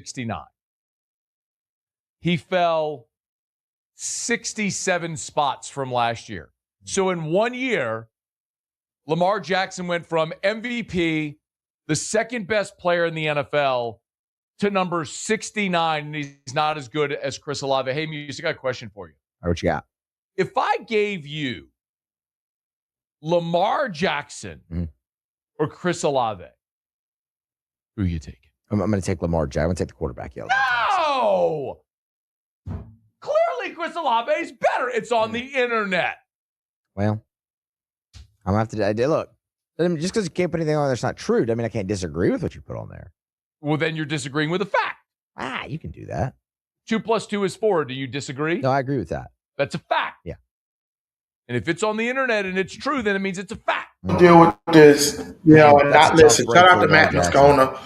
69. He fell 67 spots from last year. So in 1 year, Lamar Jackson went from MVP, the second best player in the NFL, to number 69, and he's not as good as Chris Olave. Hey, Music, I got a question for you. All right, what you got? If I gave you Lamar Jackson or Chris Olave, who are you taking? I'm going to take Lamar Jackson. I'm going to take the quarterback. Yeah, no! Clearly, Chris Olave is better. It's on the internet. Well, I'm going to have to look. Just because you can't put anything on there that's not true, I can't disagree with what you put on there. Well, then you're disagreeing with a fact. You can do that. 2 + 2 is 4. Do you disagree? No, I agree with that. That's a fact. Yeah. And if it's on the internet and it's true, then it means it's a fact. Deal with this, and not listen. Shout out to Matt Moscona.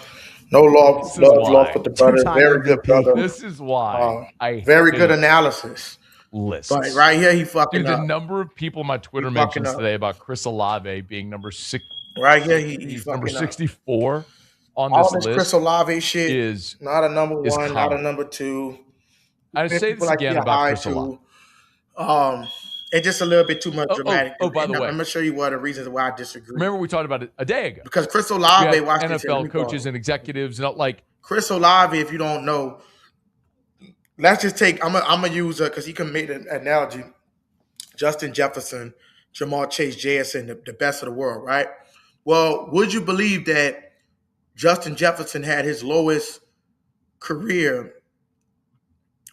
No love for the brother. Very good brother. This is why very good analysis. Listen, but right here he fucking up. The number of people in my Twitter mentions today about Chris Olave being number 6. Right here he's number 64 on all this list. Chris Olave shit is not a number 1, not a number 2. I say this again about Chris Olave. It's just a little bit too much dramatic. By the way, I'm gonna show you what the reasons why I disagree. Remember we talked about it a day ago. Because Chris Olave, watch NFL coaches and executives, not like Chris Olave. If you don't know, let's just take. I'm gonna use because he can make an analogy. Justin Jefferson, Jamar Chase, JSN, the best of the world, right? Well, would you believe that Justin Jefferson had his lowest career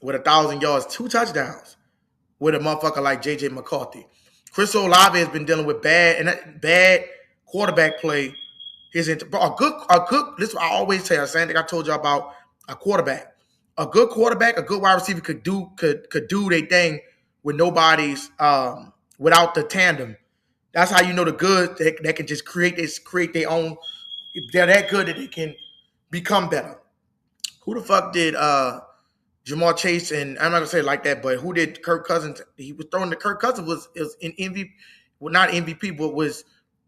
with 1,000 yards, 2 touchdowns, with a motherfucker like J.J. McCarthy? Chris Olave has been dealing with bad quarterback play. This is I always tell you, same thing I told you about a quarterback. A good quarterback, a good wide receiver could do their thing with nobody's without the tandem. That's how you know the good they can just create their own. They're that good that they can become better. Who the fuck did Jamar Chase, and I'm not gonna say it like that, but who did Kirk Cousins? He was throwing to Kirk Cousins was in MVP, well, not MVP, but was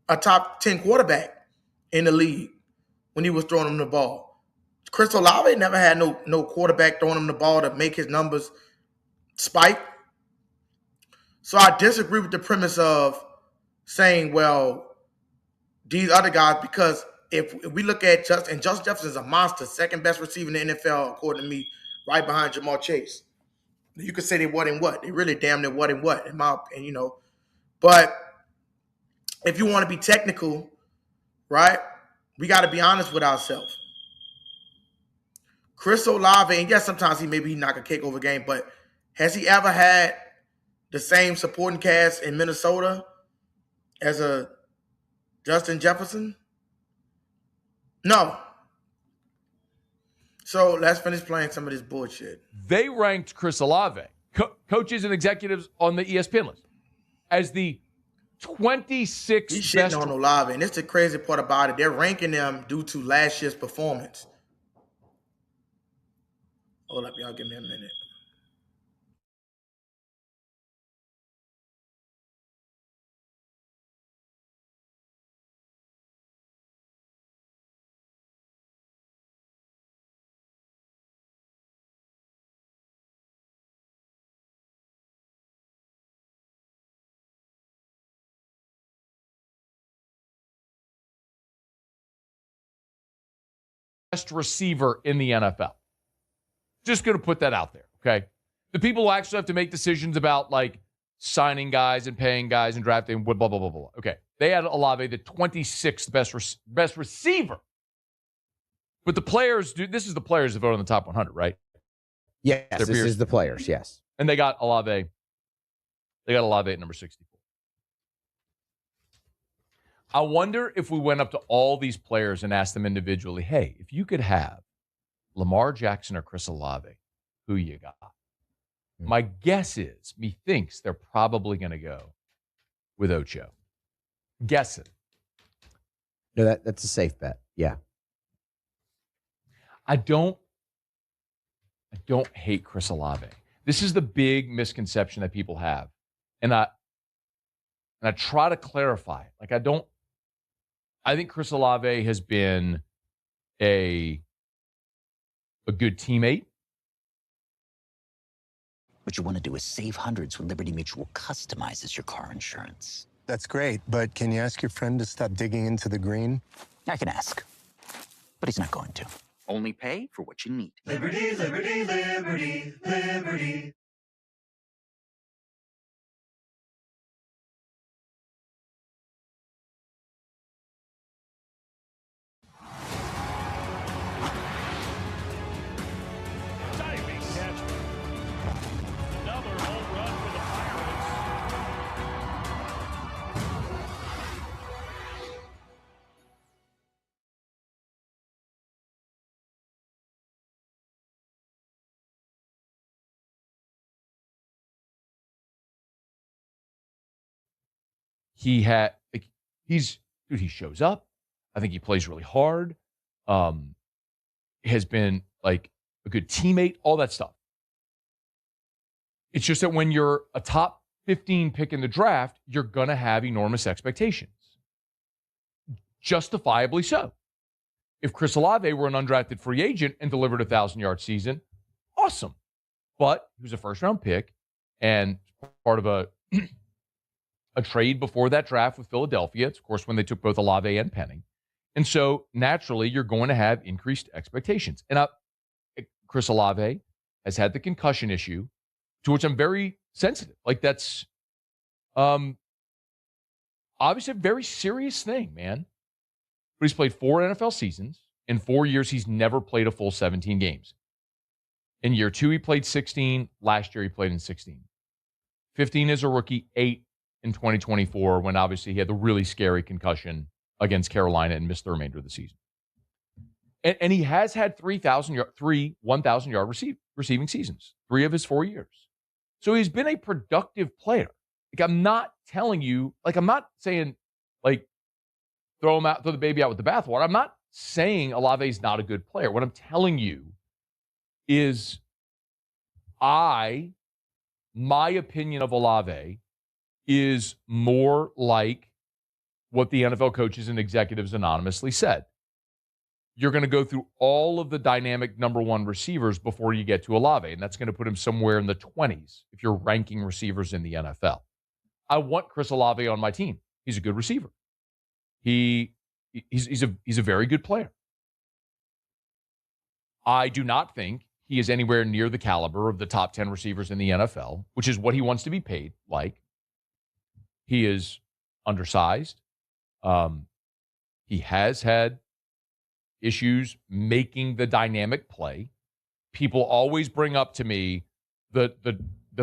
a top 10 quarterback in the league when he was throwing him the ball. Chris Olave never had no quarterback throwing him the ball to make his numbers spike. So I disagree with the premise of saying, well, these other guys, because if we look at Justin Jefferson is a monster, second best receiver in the NFL, according to me, right behind Jamar Chase. You could say they what and what. They really damn near what and what, in my opinion, But if you want to be technical, right, we got to be honest with ourselves. Chris Olave, and yes, sometimes he knock a cake over game, but has he ever had the same supporting cast in Minnesota as a Justin Jefferson? No. So let's finish playing some of this bullshit. They ranked Chris Olave, coaches and executives on the ESPN list, as the 26th He's best. Shitting on Olave, and it's the crazy part about it. They're ranking them due to last year's performance. Hold up, y'all. Give me a minute. Best receiver in the NFL. Just going to put that out there, okay? The people who actually have to make decisions about, like, signing guys and paying guys and drafting, blah, blah, blah, blah, blah. Okay, they had Olave, the 26th best receiver. But the players, this is the players that vote on the top 100, right? Yes, this is the players, yes. And they got Olave. They got Olave at number 64. I wonder if we went up to all these players and asked them individually, hey, if you could have Lamar Jackson or Chris Olave, who you got? My guess is, methinks they're probably going to go with Ocho. Guessing. No, that's a safe bet. Yeah. I don't hate Chris Olave. This is the big misconception that people have. And I try to clarify. Like, I think Chris Olave has been a a good teammate. What you want to do is save hundreds when Liberty Mutual customizes your car insurance. That's great, but can you ask your friend to stop digging into the green? I can ask, but he's not going to. Only pay for what you need. Liberty, liberty, liberty, liberty. Diving catch. Another home run for the Pirates. He shows up. I think he plays really hard. Has been like a good teammate, all that stuff. It's just that when you're a top 15 pick in the draft, you're going to have enormous expectations. Justifiably so. If Chris Olave were an undrafted free agent and delivered a 1,000-yard season, awesome. But he was a first-round pick and part of a trade before that draft with Philadelphia. It's, of course, when they took both Olave and Penning. And so, naturally, you're going to have increased expectations. And Chris Olave has had the concussion issue, to which I'm very sensitive. Like, that's obviously a very serious thing, man. But he's played 4 NFL seasons. In 4 years, he's never played a full 17 games. In year 2, he played 16. Last year, he played in 16. 15 as a rookie, 8 in 2024, when obviously he had the really scary concussion against Carolina and missed the remainder of the season. And he has had 1,000-yard receiving seasons, 3 of his 4 years. So he's been a productive player. Like, I'm not telling you, like, I'm not saying, like, throw the baby out with the bathwater. I'm not saying Olave's not a good player. What I'm telling you is my opinion of Olave is more like what the NFL coaches and executives anonymously said. You're going to go through all of the dynamic number 1 receivers before you get to Olave, and that's going to put him somewhere in the 20s if you're ranking receivers in the NFL. I want Chris Olave on my team. He's a good receiver. He's a very good player. I do not think he is anywhere near the caliber of the top 10 receivers in the NFL, which is what he wants to be paid like. He is undersized. He has had issues making the dynamic play. People always bring up to me the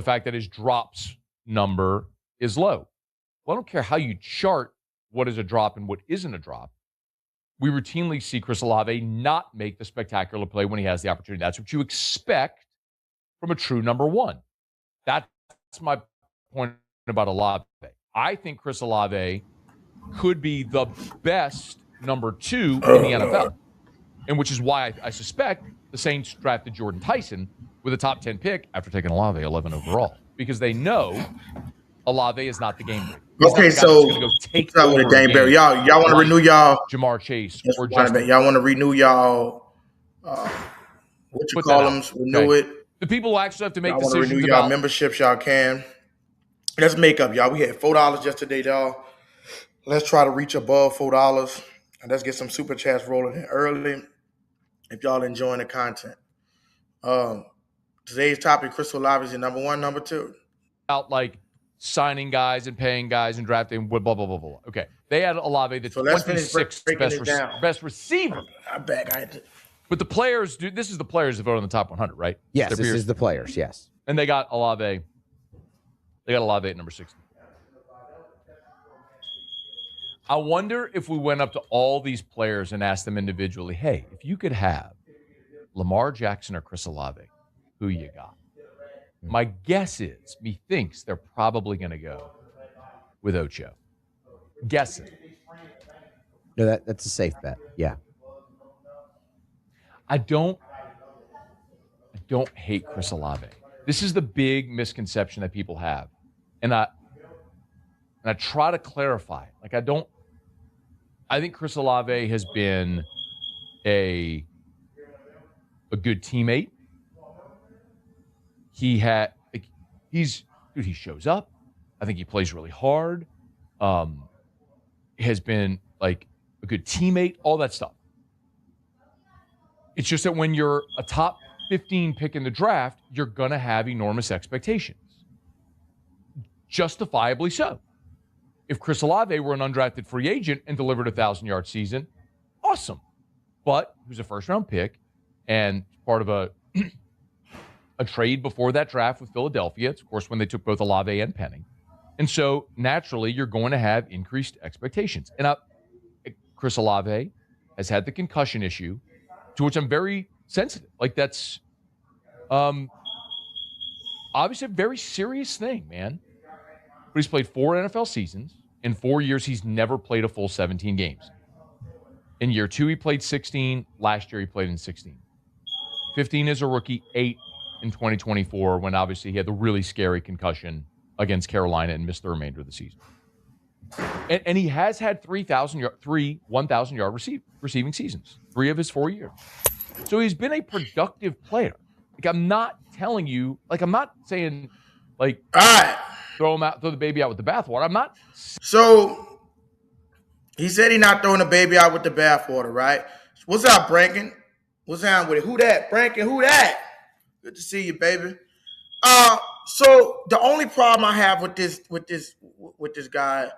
fact that his drops number is low. Well, I don't care how you chart what is a drop and what isn't a drop. We routinely see Chris Olave not make the spectacular play when he has the opportunity. That's what you expect from a true number 1. That's my point about Olave. I think Chris Olave could be the best number 2 in the NFL. And which is why I suspect the Saints drafted Jordan Tyson with a top 10 pick after taking Olave 11 overall. Because they know Olave is not the game breaker. Okay, so go take with over the game game breaker. Y'all want to renew y'all Jamar Chase or Justin. Y'all want to renew y'all what you call them? Renew it. The people who actually have to make y'all want to decisions renew y'all about memberships. Y'all can. Let's make up, y'all. We had $4 yesterday, y'all. Let's try to reach above $4, and let's get some super chats rolling in early. If y'all enjoying the content, today's topic: Chris Olave is your number 1, number 2. Out like signing guys and paying guys and drafting blah blah blah blah blah. Okay, they had Olave the 26th best receiver. I'm back. But the players, dude, this is the players that vote on the top 100, right? Yes, this is the players. Yes, and they got Olave. They got Olave at number 60. I wonder if we went up to all these players and asked them individually, hey, if you could have Lamar Jackson or Chris Olave, who you got? My guess is, methinks they're probably going to go with Ocho. Guessing. No, that's a safe bet. Yeah. I don't hate Chris Olave. This is the big misconception that people have. And I try to clarify. Like, I think Chris Olave has been a a good teammate. He shows up. I think he plays really hard. Has been like a good teammate, all that stuff. It's just that when you're a top 15 pick in the draft, you're going to have enormous expectations. Justifiably so. If Chris Olave were an undrafted free agent and delivered a 1,000-yard season, awesome. But he was a first-round pick and part of a trade before that draft with Philadelphia. It's, of course, when they took both Olave and Penning. And so, naturally, you're going to have increased expectations. And Chris Olave has had the concussion issue, to which I'm very sensitive. Like, that's obviously a very serious thing, man. But he's played 4 NFL seasons. In 4 years, he's never played a full 17 games. In year 2, he played 16. Last year, he played in 16. 15 as a rookie, 8 in 2024, when obviously he had the really scary concussion against Carolina and missed the remainder of the season. And he has had 1,000-yard receiving seasons, 3 of his 4 years. So he's been a productive player. Like, I'm not telling you, like, I'm not saying, like, all right, throw the baby out with the bathwater. I'm not. So he said he's not throwing the baby out with the bathwater, right? What's up, Brankin? What's down with it? Who that? Brankin, who that? Good to see you, baby. So the only problem I have with this guy,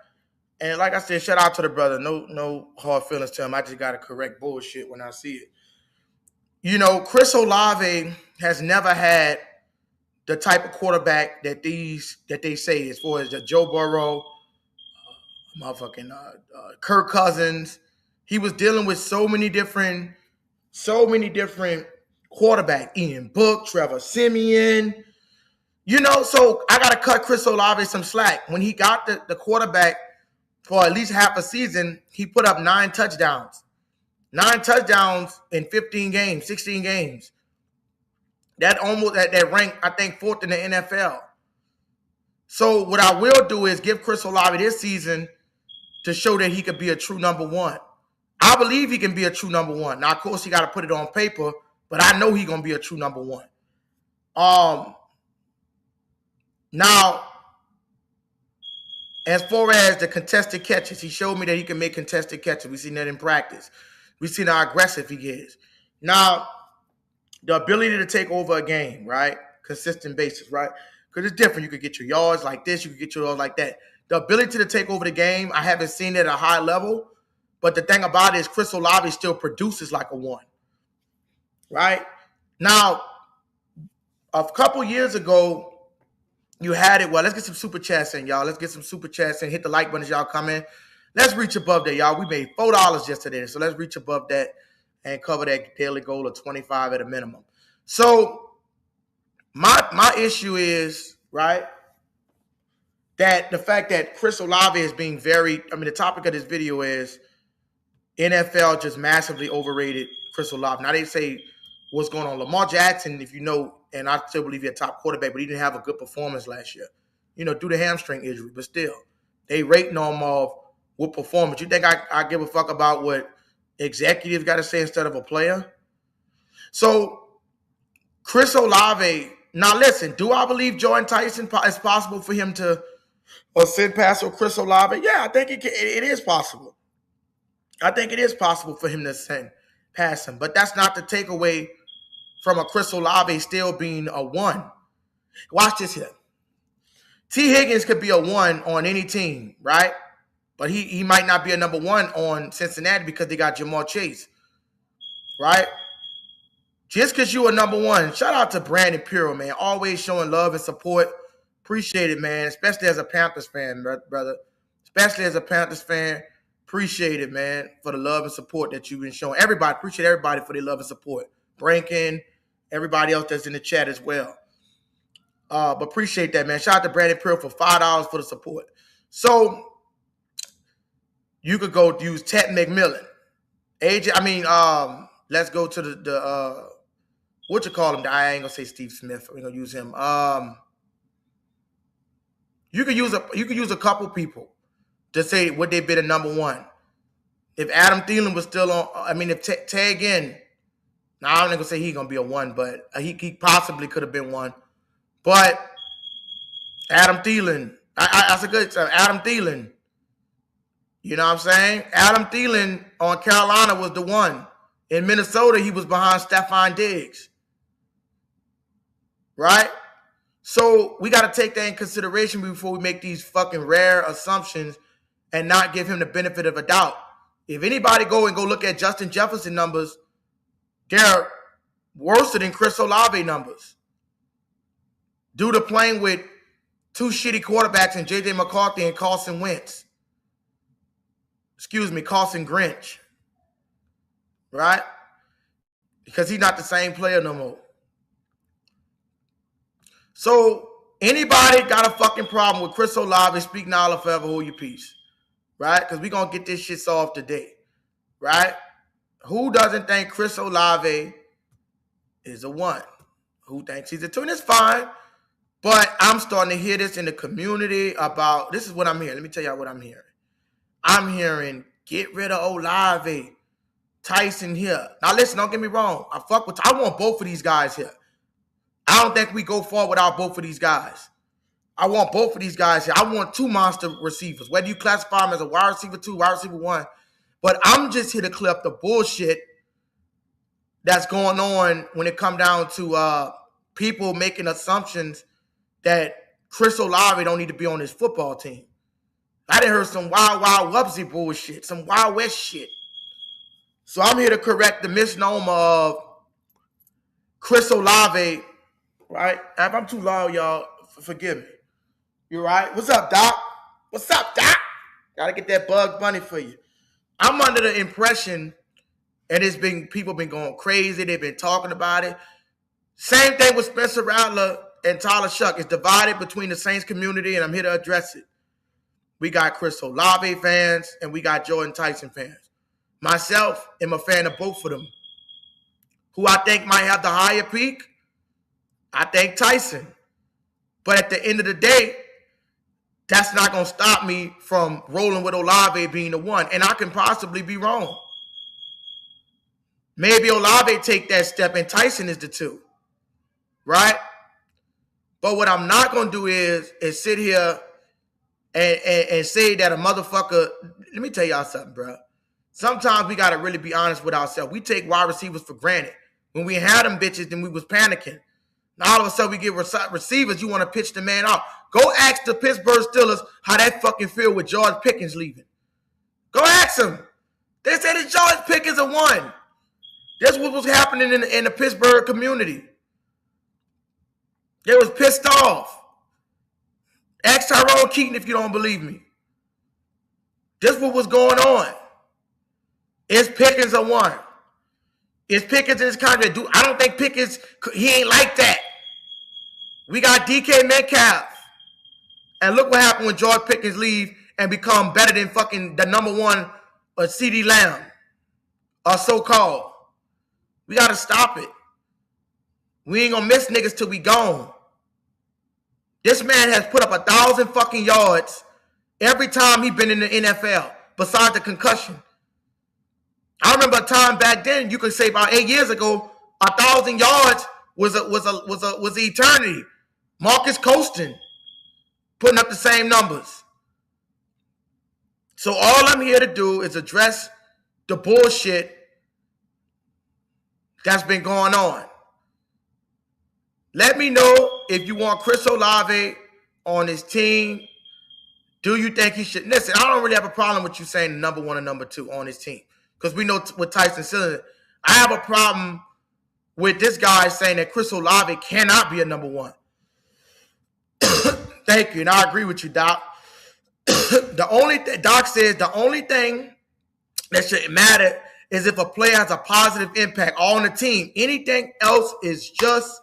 and like I said, shout out to the brother. No hard feelings to him. I just gotta correct bullshit when I see it. You know, Chris Olave has never had the type of quarterback that they say, as far as the Joe Burrow, motherfucking Kirk Cousins. He was dealing with so many different quarterbacks. Ian Book, Trevor Siemian. You know, so I got to cut Chris Olave some slack. When he got the quarterback for at least half a season, he put up 9 touchdowns. 9 touchdowns in 15 games, 16 games. That ranked, I think, 4th in the NFL. So what I will do is give Chris Olave this season to show that he could be a true number 1. I believe he can be a true number 1. Now, of course, he got to put it on paper, but I know he's going to be a true number 1. Now, as far as the contested catches, he showed me that he can make contested catches. We've seen that in practice. We've seen how aggressive he is. Now, the ability to take over a game, right? Consistent basis, right? Because it's different. You could get your yards like this. You could get your yards like that. The ability to take over the game, I haven't seen it at a high level. But the thing about it is Chris Olave still produces like a 1, right? Now, a couple years ago, you had it. Well, let's get some super chats in, y'all. Let's get some super chats in. Hit the like button as y'all come in. Let's reach above that, y'all. We made $4 yesterday, so let's reach above that and cover that daily goal of 25 at a minimum. So my issue is, right, that the fact that Chris Olave is being the topic of this video is NFL just massively overrated Chris Olave. Now they say what's going on. Lamar Jackson, if you know, and I still believe he's a top quarterback, but he didn't have a good performance last year, due to hamstring injury. But still, they rating him off with performance. You think I give a fuck about what executives got to say instead of a player? So Chris Olave, now listen, do I believe Jordan Tyson is possible for him to send past or Chris Olave? Yeah, I think it is possible. I think it is possible for him to send past him, but that's not the takeaway from a Chris Olave still being a 1. Watch this here. T. Higgins could be a 1 on any team, right? But he might not be a number 1 on Cincinnati because they got Jamar Chase, right? Just because you're a number 1, shout out to Brandon Puro, man. Always showing love and support. Appreciate it, man, especially as a Panthers fan, brother. Especially as a Panthers fan. Appreciate it, man, for the love and support that you've been showing. Appreciate everybody for their love and support. Brankin, everybody else that's in the chat as well. But appreciate that, man. Shout out to Brandon Puro for $5 for the support. So you could go use Ted McMillan. Let's go to the what you call him? I ain't gonna say Steve Smith. We're gonna use him. You could use a couple people to say would they be the number 1. If Adam Thielen was still on, if Tag in Now, I'm not going to say he's going to be a 1, but he possibly could have been 1. But Adam Thielen, that's a good time. Adam Thielen. You know what I'm saying? Adam Thielen on Carolina was the 1. In Minnesota, he was behind Stephon Diggs. Right? So we got to take that in consideration before we make these fucking rare assumptions and not give him the benefit of a doubt. If anybody go look at Justin Jefferson numbers, they're worse than Chris Olave numbers. Due to playing with 2 shitty quarterbacks in J.J. McCarthy and Carson Wentz. Carson Grinch. Right? Because he's not the same player no more. So, anybody got a fucking problem with Chris Olave, speak now or forever hold your peace. Right? Because we're going to get this shit solved today. Right? Who doesn't think Chris Olave is a 1? Who thinks he's a 2? And it's fine. But I'm starting to hear this in the community about, this is what I'm hearing. Let me tell y'all what I'm hearing. I'm hearing, get rid of Olave. Tyson here. Now listen, don't get me wrong. I want both of these guys here. I don't think we go far without both of these guys. I want both of these guys here. I want 2 monster receivers, whether you classify them as a wide receiver 2, wide receiver 1. But I'm just here to clear up the bullshit that's going on when it comes down to people making assumptions that Chris Olave don't need to be on his football team. I done heard some wild wubsy bullshit, some Wild West shit. So I'm here to correct the misnomer of Chris Olave, right? If I'm too loud, y'all, forgive me. You right? What's up, Doc? What's up, Doc? Gotta get that Bug Bunny for you. I'm under the impression, and people been going crazy. They've been talking about it. Same thing with Spencer Rattler and Tyler Shuck. It's divided between the Saints community, and I'm here to address it. We got Chris Olave fans, and we got Jordan Tyson fans. Myself am a fan of both of them. Who I think might have the higher peak? I think Tyson. But at the end of the day, that's not going to stop me from rolling with Olave being the 1. And I can possibly be wrong. Maybe Olave take that step and Tyson is the 2. Right? But what I'm not going to do is sit here and say that a motherfucker... Let me tell y'all something, bro. Sometimes we got to really be honest with ourselves. We take wide receivers for granted. When we had them bitches, then we was panicking. Now all of a sudden we get receivers, you want to pitch the man off. Go ask the Pittsburgh Steelers how that fucking feel with George Pickens leaving. Go ask them. They said that George Pickens a 1. That's what was happening in the Pittsburgh community. They was pissed off. Ask Tyrone Keaton if you don't believe me. This what was going on. Is Pickens a 1? Is Pickens in his contract? I don't think Pickens, he ain't like that. We got DK Metcalf. And look what happened when George Pickens leave and become better than fucking the number 1 CD Lamb. Or so-called. We got to stop it. We ain't going to miss niggas till we gone. This man has put up 1,000 fucking yards every time he been in the NFL, besides the concussion. I remember a time back then, you could say about 8 years ago, 1,000 yards was an eternity. Marcus Colston putting up the same numbers. So all I'm here to do is address the bullshit that's been going on. Let me know if you want Chris Olave on his team. Do you think he should? Listen, I don't really have a problem with you saying number 1 and number 2 on his team. Because we know with Tyson Silver, I have a problem with this guy saying that Chris Olave cannot be a number 1. Thank you, and I agree with you, Doc. Doc says the only thing that should matter is if a player has a positive impact on the team. Anything else is just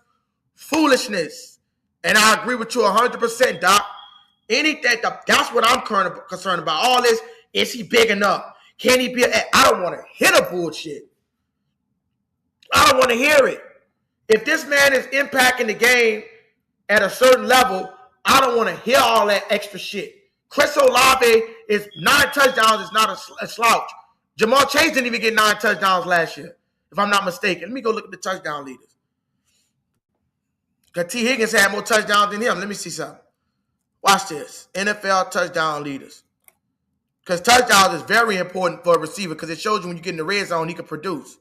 foolishness. And I agree with you 100%, Doc. That's what I'm concerned about. All this, is he big enough? Can he be? I don't want to hear the bullshit. I don't want to hear it. If this man is impacting the game at a certain level, I don't want to hear all that extra shit. Chris Olave is 9 touchdowns. Is not a slouch. Jamar Chase didn't even get 9 touchdowns last year. if I'm not mistaken. Let me go look at the touchdown leaders. Because T. Higgins had more touchdowns than him. Let me see something. Watch this. NFL touchdown leaders. Because touchdowns is very important for a receiver because it shows you when you get in the red zone, he can produce.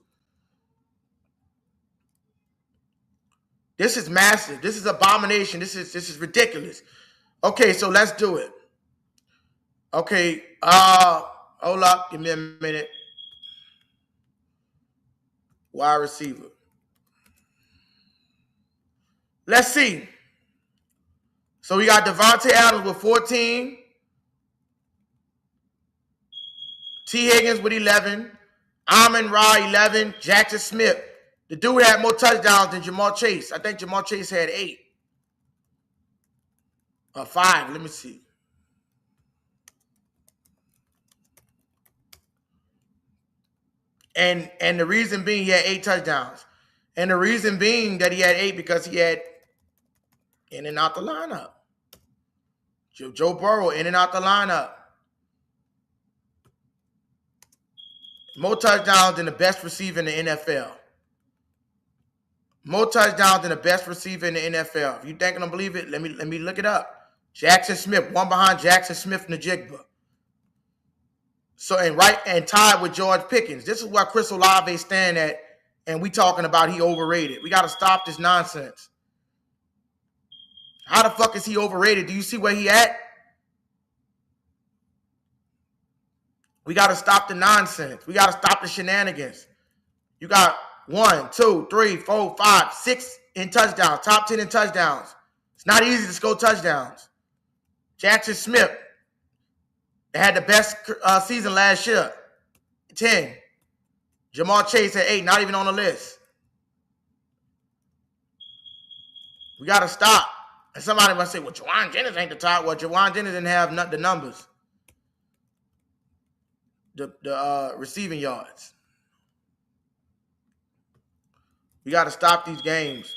This is massive. This is abomination. This is ridiculous. Okay, so let's do it. Okay, hold up. Give me a minute. Wide receiver. Let's see. So we got Devontae Adams with 14. T. Higgins with 11. Amon-Ra 11. Jackson Smith. The dude had more touchdowns than Jamar Chase. I think Jamar Chase had 8. Or 5. Let me see. And the reason being he had 8 touchdowns. And the reason being that he had 8 because he had in and out the lineup. Joe Burrow in and out the lineup. More touchdowns than the best receiver in the NFL. More touchdowns than the best receiver in the NFL. If you think I don't believe it, let me look it up. Jackson Smith, one behind Jackson Smith and the Jigba. So and tied with George Pickens. This is where Chris Olave stand at, and we talking about he overrated. We got to stop this nonsense. How the fuck is he overrated? Do you see where he at? We got to stop the nonsense. We got to stop the shenanigans. You got 1, 2, 3, 4, 5, 6 in touchdowns. Top 10 in touchdowns. It's not easy to score touchdowns. Jackson Smith had the best season last year. 10. Jamar Chase at 8. Not even on the list. We got to stop. And somebody must say, well, Jawan Jennings ain't the top. Well, Jawan Jennings didn't have the numbers. The receiving yards. We got to stop these games.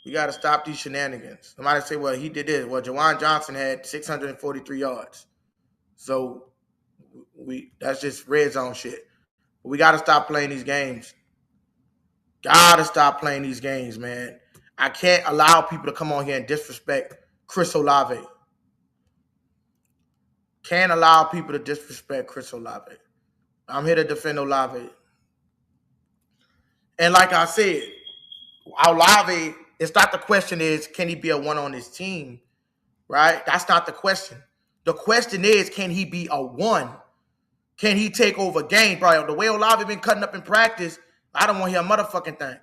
We got to stop these shenanigans. Somebody say, well, he did this. Well, Jawan Johnson had 643 yards. So that's just red zone shit. But we got to stop playing these games. Got to stop playing these games, man. I can't allow people to come on here and disrespect Chris Olave. Can't allow people to disrespect Chris Olave. I'm here to defend Olave. And like I said, Olave, it's not the question is, can he be a 1 on his team? Right? That's not the question. The question is, can he be a 1? Can he take over games? Bro, the way Olave been cutting up in practice, I don't want to hear a motherfucking thing.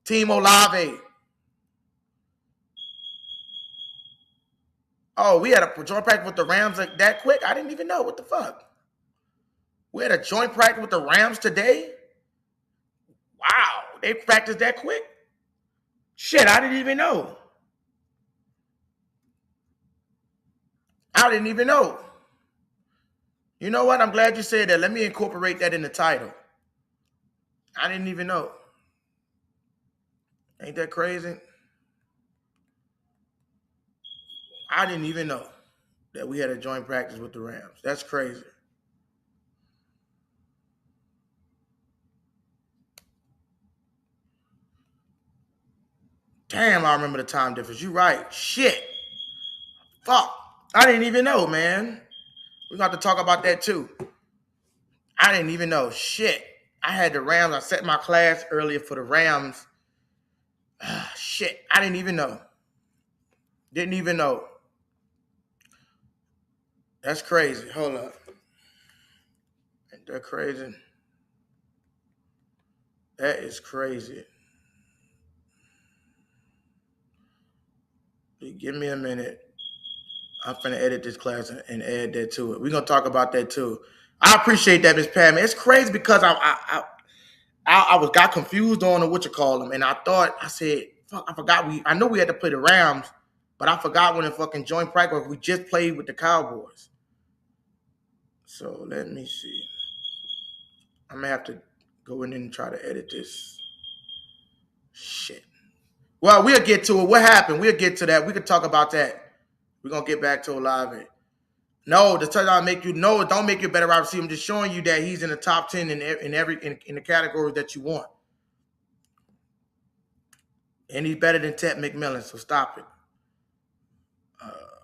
Team Olave. Oh, we had a joint practice with the Rams like that quick? I didn't even know. What the fuck? We had a joint practice with the Rams today? Wow. They practiced that quick? Shit, I didn't even know. I didn't even know. You know what? I'm glad you said that. Let me incorporate that in the title. I didn't even know. Ain't that crazy? I didn't even know that we had a joint practice with the Rams. That's crazy. Damn, I remember the time difference. You right. Shit. Fuck. I didn't even know, man. We're going to have to talk about that too. I didn't even know. Shit. I had the Rams. I set my class earlier for the Rams. Shit. I didn't even know. Didn't even know. That's crazy. Hold up. Ain't that crazy? That is crazy. Give me a minute. I'm finna edit this class and add that to it. We're gonna talk about that too. I appreciate that, Miss Pam. It's crazy because I got confused on what you call them, and I said, fuck, I forgot I know we had to play the Rams, but I forgot when the fucking joint practice we just played with the Cowboys. So let me see. I'm gonna have to go in and try to edit this. Shit. Well, we'll get to it. What happened? We'll get to that. We can talk about that. We're gonna get back to Olave. No, the touchdown make you no. It don't make you a better wide receiver. I'm just showing you that he's in the top 10 in the category that you want, and he's better than Ted McMillan. So stop it.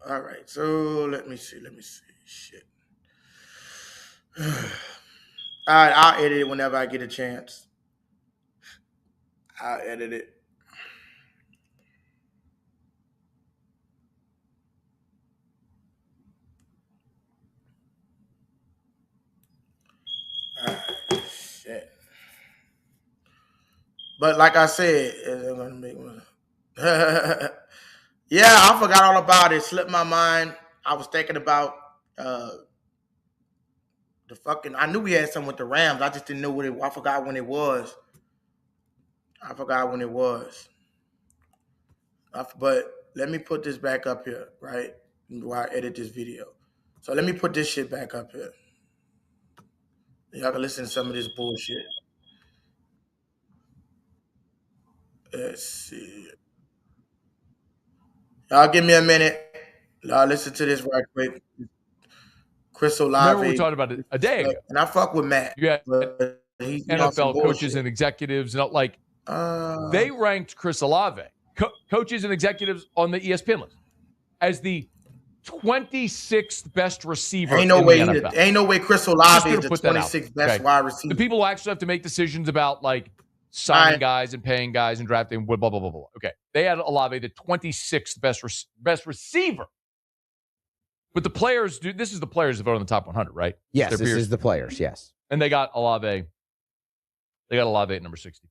All right. So let me see. Shit. All right. I'll edit it whenever I get a chance. I'll edit it. All right. Shit. But like I said, I'm gonna make one. Yeah, I forgot all about it. Slipped my mind. I was thinking about the fucking. I knew we had something with the Rams. I just didn't know what it. I forgot when it was. But let me put this back up here, right? While I edit this video. So let me put this shit back up here. Y'all can listen to some of this bullshit. Let's see. Y'all give me a minute. Y'all listen to this right quick. Chris Olave. Remember we talked about it a day ago. And I fuck with Matt. You had but he's NFL coaches and executives, and like they ranked Chris Olave, coaches and executives on the ESPN list, as the 26th best receiver. Ain't no in way. the NFL. Ain't no way Chris Olave is the 26th best wide receiver. The people who actually have to make decisions about like signing guys and paying guys and drafting, blah blah blah blah blah. Okay, they had Olave the 26th best receiver. But the players, dude, this is the players that vote on the top 100, right? Yes, this is the players, yes. And they got Olave. They got Olave at number 64.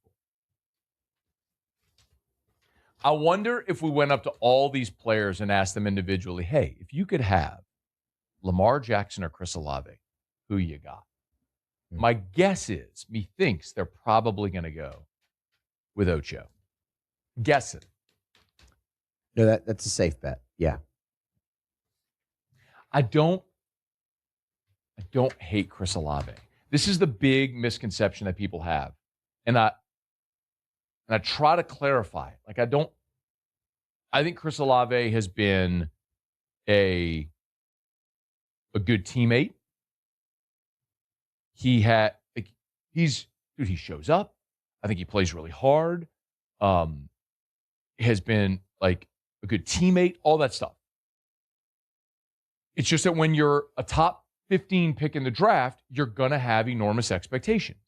I wonder if we went up to all these players and asked them individually, hey, if you could have Lamar Jackson or Chris Olave, who you got? My guess is, methinks they're probably going to go with Ocho. Guessing. No, that's a safe bet. Yeah. I don't hate Chris Olave. This is the big misconception that people have. And I try to clarify. Like I think Chris Olave has been a good teammate. He shows up. I think he plays really hard. Has been like a good teammate, all that stuff. It's just that when you're a top 15 pick in the draft, you're going to have enormous expectations.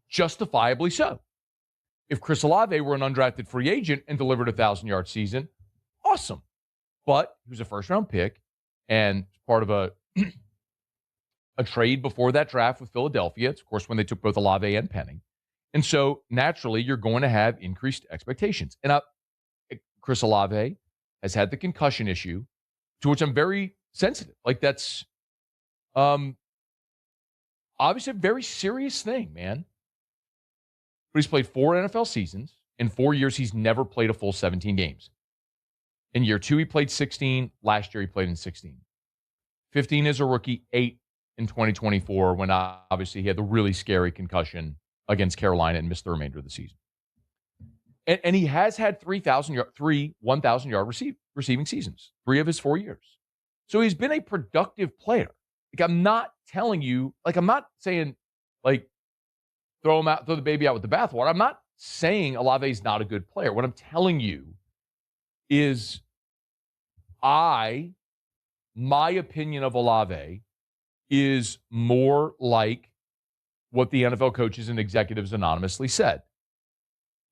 Justifiably so. If Chris Olave were an undrafted free agent and delivered a 1,000-yard season, awesome. But he was a first-round pick and part of a trade before that draft with Philadelphia. It's, of course, when they took both Olave and Penning. And so, naturally, you're going to have increased expectations. And Chris Olave has had the concussion issue, to which I'm very sensitive. Like, that's obviously a very serious thing, man. But he's played 4 NFL seasons. In 4 years, he's never played a full 17 games. In year 2, he played 16. Last year, he played in 16. 15 as a rookie, 8 in 2024, when obviously he had the really scary concussion against Carolina and missed the remainder of the season. And he has had 1,000-yard receiving seasons, 3 of his 4 years. So he's been a productive player. Like, I'm not telling you, like, I'm not saying, like, throw the baby out with the bathwater. I'm not saying Olave's not a good player. What I'm telling you is my opinion of Olave is more like what the NFL coaches and executives anonymously said.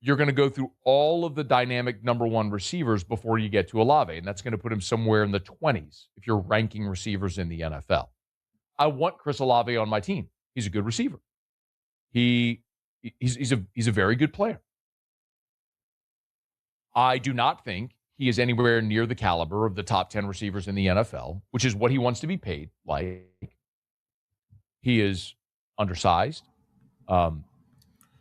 You're going to go through all of the dynamic number 1 receivers before you get to Olave, and that's going to put him somewhere in the 20s if you're ranking receivers in the NFL. I want Chris Olave on my team. He's a good receiver. He's a very good player. I do not think he is anywhere near the caliber of the top 10 receivers in the NFL, which is what he wants to be paid like. He is undersized.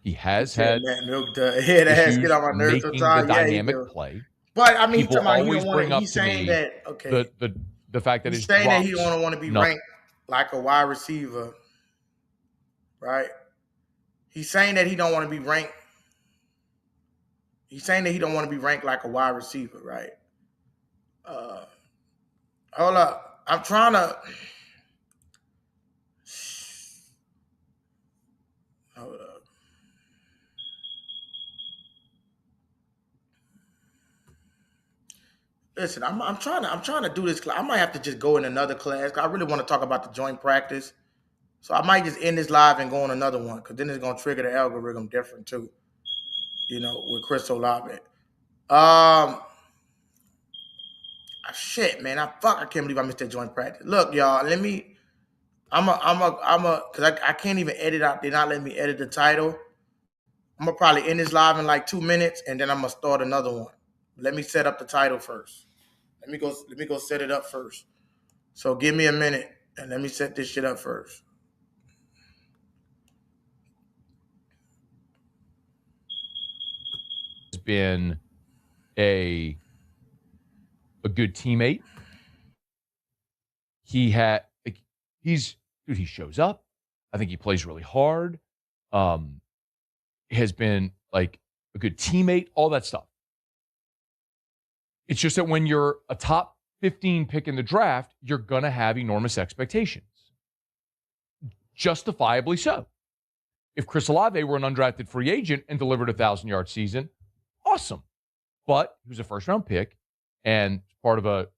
He has had issues making the dynamic play. But I mean, people always bring up he's to saying me that okay, the fact that he's saying that he don't want to be ranked like a wide receiver, right? He's saying that he don't want to be ranked. He's saying that he don't want to be ranked like a wide receiver, right? Hold up. I'm trying to. Hold up. Listen, I'm trying to do this. I might have to just go in another class. I really want to talk about the joint practice. So I might just end this live and go on another one, because then it's gonna trigger the algorithm different too. With Chris Olave. Shit, man. I can't believe I missed that joint practice. Look, y'all, because I can't even edit out. They're not letting me edit the title. I'm gonna probably end this live in like 2 minutes, and then I'm gonna start another one. Let me set up the title first. Let me go set it up first. So give me a minute, and let me set this shit up first. Has been a good teammate. He shows up. I think he plays really hard. Has been like a good teammate, all that stuff. It's just that when you're a top 15 pick in the draft, you're going to have enormous expectations. Justifiably so. If Chris Olave were an undrafted free agent and delivered a 1,000-yard season, awesome. But he was a first-round pick and part of a